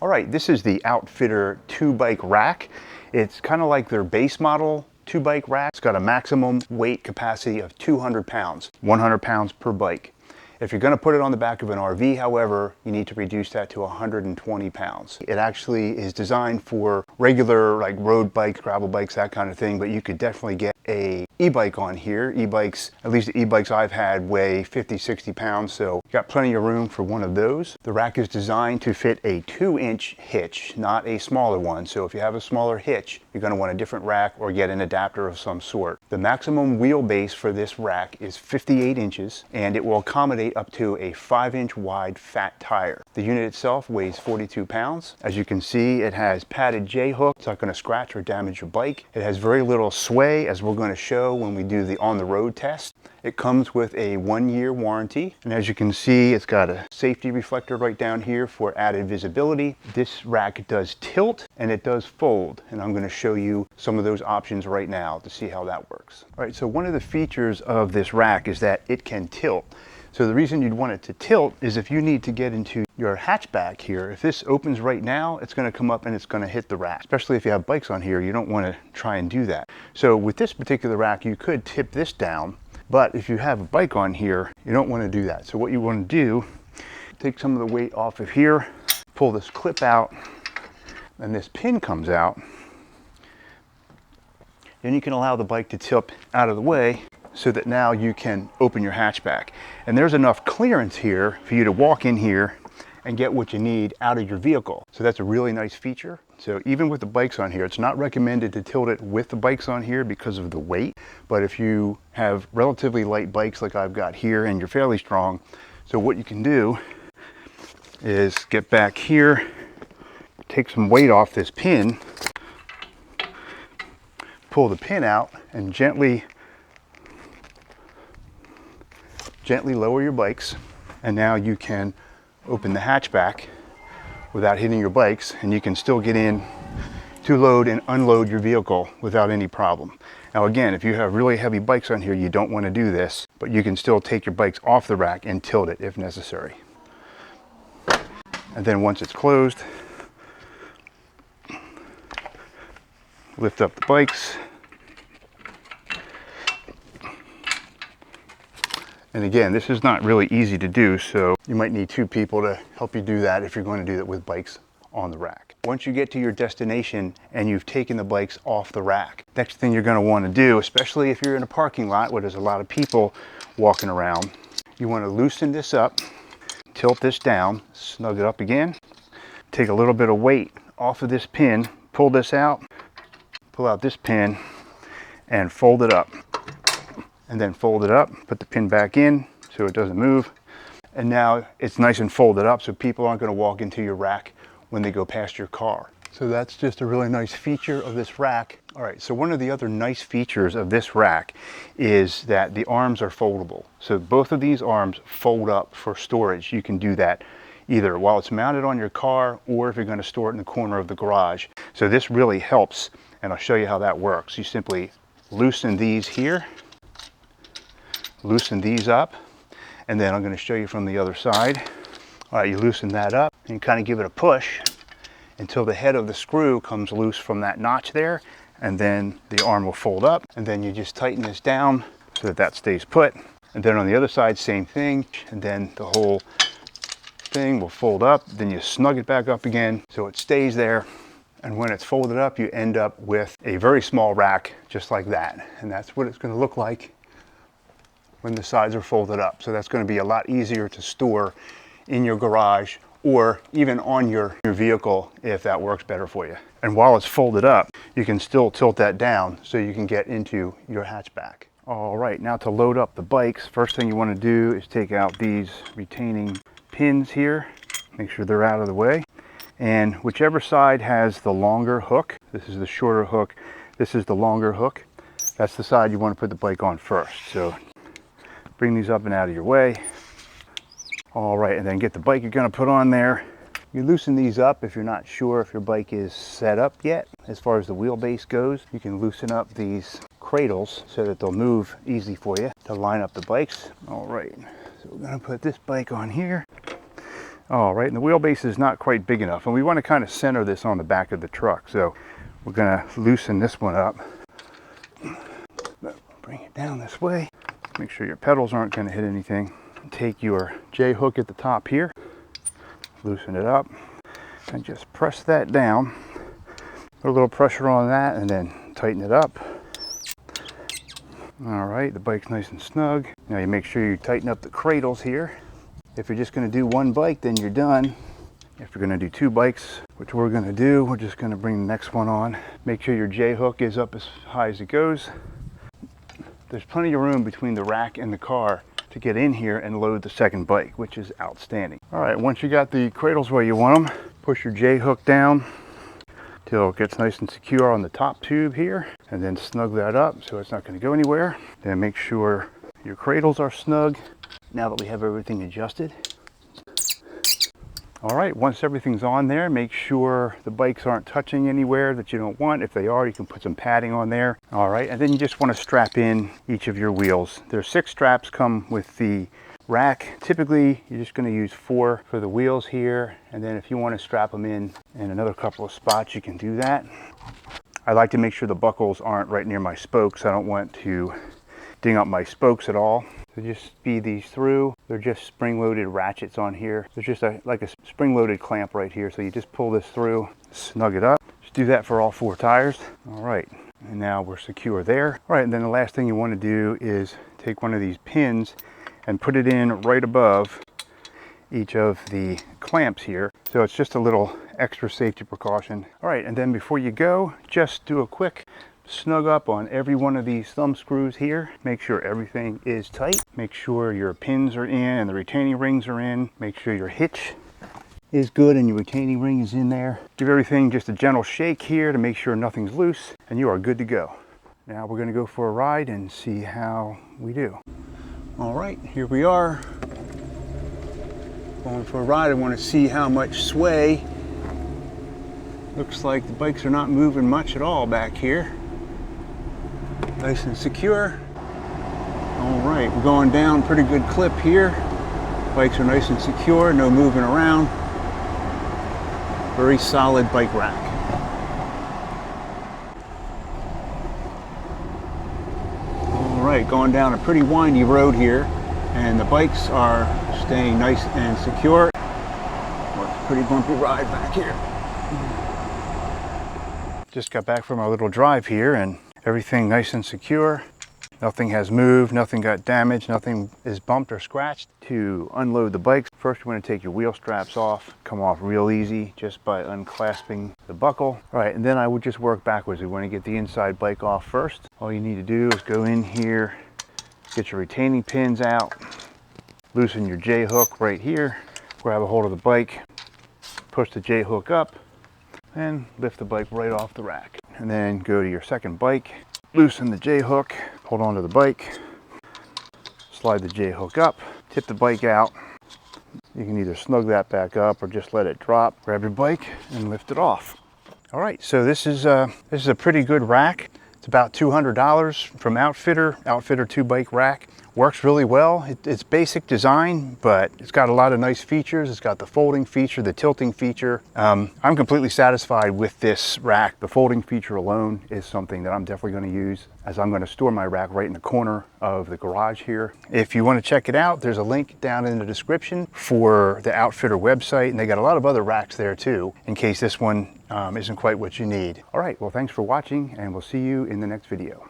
All right, this is the Outfitr 2-bike rack. It's kind of like their base model 2-bike rack. It's got a maximum weight capacity of 200 pounds, 100 pounds per bike. If you're going to put it on the back of an RV, however, you need to reduce that to 120 pounds. It actually is designed for regular like road bikes, gravel bikes, that kind of thing, but you could definitely get a e-bike on here. E-bikes, at least the e-bikes I've had, weigh 50, 60 pounds, so you got plenty of room for one of those. The rack is designed to fit a 2-inch hitch, not a smaller one. So if you have a smaller hitch, you're going to want a different rack or get an adapter of some sort. The maximum wheelbase for this rack is 58 inches, and it will accommodate up to a 5-inch wide fat tire. The unit itself weighs 42 pounds. As you can see, it has padded J-hook. It's not going to scratch or damage your bike. It has very little sway, as we're going to show when we do the on-the-road test. It comes with a 1-year warranty, and as you can see, it's got a safety reflector right down here for added visibility. This rack does tilt and it does fold, and I'm going to show you some of those options right now to see how that works. All right, so one of the features of this rack is that it can tilt. So the reason you'd want it to tilt is if you need to get into your hatchback here. If this opens right now, it's going to come up and it's going to hit the rack. Especially if you have bikes on here, you don't want to try and do that. So with this particular rack, you could tip this down, but if you have a bike on here, you don't want to do that. So what you want to do, take some of the weight off of here, pull this clip out, and this pin comes out. Then you can allow the bike to tilt out of the way, so that now you can open your hatchback. And there's enough clearance here for you to walk in here and get what you need out of your vehicle. So that's a really nice feature. So even with the bikes on here, it's not recommended to tilt it with the bikes on here because of the weight. But if you have relatively light bikes like I've got here and you're fairly strong, so what you can do is get back here, take some weight off this pin, pull the pin out, and gently lower your bikes, and now you can open the hatchback without hitting your bikes, and you can still get in to load and unload your vehicle without any problem. Now again, if you have really heavy bikes on here, you don't want to do this, but you can still take your bikes off the rack and tilt it if necessary. And then once it's closed, lift up the bikes. And again, this is not really easy to do, so you might need 2 people to help you do that if you're going to do that with bikes on the rack. Once you get to your destination and you've taken the bikes off the rack, next thing you're going to want to do, especially if you're in a parking lot where there's a lot of people walking around, you want to loosen this up, tilt this down, snug it up again, take a little bit of weight off of this pin, pull this out, pull out this pin, and fold it up. And then fold it up, put the pin back in so it doesn't move. And now it's nice and folded up so people aren't going to walk into your rack when they go past your car. So that's just a really nice feature of this rack. All right, so one of the other nice features of this rack is that the arms are foldable. So both of these arms fold up for storage. You can do that either while it's mounted on your car or if you're going to store it in the corner of the garage. So this really helps, and I'll show you how that works. You simply loosen these here, loosen these up, and then I'm going to show you from the other side. All right, you loosen that up and you kind of give it a push until the head of the screw comes loose from that notch there, and then the arm will fold up, and then you just tighten this down so that that stays put. And then on the other side, same thing, and then the whole thing will fold up. Then you snug it back up again so it stays there. And when it's folded up, you end up with a very small rack just like that. And that's what it's going to look like when the sides are folded up. So that's going to be a lot easier to store in your garage or even on your vehicle if that works better for you. And while it's folded up, you can still tilt that down so you can get into your hatchback. All right, now to load up the bikes, first thing you want to do is take out these retaining pins here. Make sure they're out of the way. And whichever side has the longer hook, this is the shorter hook, this is the longer hook, that's the side you want to put the bike on first. So bring these up and out of your way. All right, and then get the bike you're going to put on there. You loosen these up if you're not sure if your bike is set up yet. As far as the wheelbase goes, you can loosen up these cradles so that they'll move easy for you to line up the bikes. All right, so we're going to put this bike on here. All right, and the wheelbase is not quite big enough, and we want to kind of center this on the back of the truck. So we're going to loosen this one up. Bring it down this way. Make sure your pedals aren't going to hit anything. Take your J-hook at the top here, loosen it up, and just press that down. Put a little pressure on that and then tighten it up. All right, the bike's nice and snug. Now you make sure you tighten up the cradles here. If you're just going to do one bike, then you're done. If you're going to do two bikes, which we're going to do, we're just going to bring the next one on. Make sure your J-hook is up as high as it goes. There's plenty of room between the rack and the car to get in here and load the second bike, which is outstanding. All right, once you got the cradles where you want them, push your J-hook down till it gets nice and secure on the top tube here, and then snug that up so it's not going to go anywhere. Then make sure your cradles are snug. Now that we have everything adjusted. All right, once everything's on there, make sure the bikes aren't touching anywhere that you don't want. If they are, you can put some padding on there. All right, and then you just want to strap in each of your wheels. There's 6 straps come with the rack. Typically, you're just going to use 4 for the wheels here, and then if you want to strap them in another couple of spots, you can do that. I like to make sure the buckles aren't right near my spokes. I don't want to ding up my spokes at all. So just speed these through. They're just spring-loaded ratchets on here. There's just like a spring-loaded clamp right here. So you just pull this through, snug it up. Just do that for all 4 tires. All right, and now we're secure there. All right, and then the last thing you want to do is take one of these pins and put it in right above each of the clamps here. So it's just a little extra safety precaution. All right, and then before you go, just do a quick snug up on every one of these thumb screws here. Make sure everything is tight. Make sure your pins are in and the retaining rings are in. Make sure your hitch is good and your retaining ring is in there. Give everything just a gentle shake here to make sure nothing's loose, and you are good to go. Now we're going to go for a ride and see how we do. All right, here we are. Going for a ride. I want to see how much sway. Looks like the bikes are not moving much at all back here. Nice and secure. All right, we're going down pretty good clip here. Bikes are nice and secure, no moving around. Very solid bike rack. All right, going down a pretty windy road here, and the bikes are staying nice and secure. Well, it's a pretty bumpy ride back here. Just got back from our little drive here, and everything nice and secure. Nothing has moved, nothing got damaged, nothing is bumped or scratched. To unload the bikes, first you want to take your wheel straps off. Come off real easy just by unclasping the buckle. All right, and then I would just work backwards. We want to get the inside bike off first. All you need to do is go in here, get your retaining pins out, loosen your J-hook right here, grab a hold of the bike, push the J-hook up, and lift the bike right off the rack. And then go to your second bike, loosen the J-hook, hold on to the bike, slide the J-hook up, tip the bike out. You can either snug that back up or just let it drop. Grab your bike and lift it off. All right, so this is a pretty good rack. It's about $200 from Outfitr. Outfitr 2-bike rack. Works really well. It's basic design, but it's got a lot of nice features. It's got the folding feature, the tilting feature. I'm completely satisfied with this rack. The folding feature alone is something that I'm definitely going to use, as I'm going to store my rack right in the corner of the garage here. If you want to check it out, there's a link down in the description for the Outfitr website, and they got a lot of other racks there too, in case this one isn't quite what you need. All right, well, thanks for watching, and we'll see you in the next video.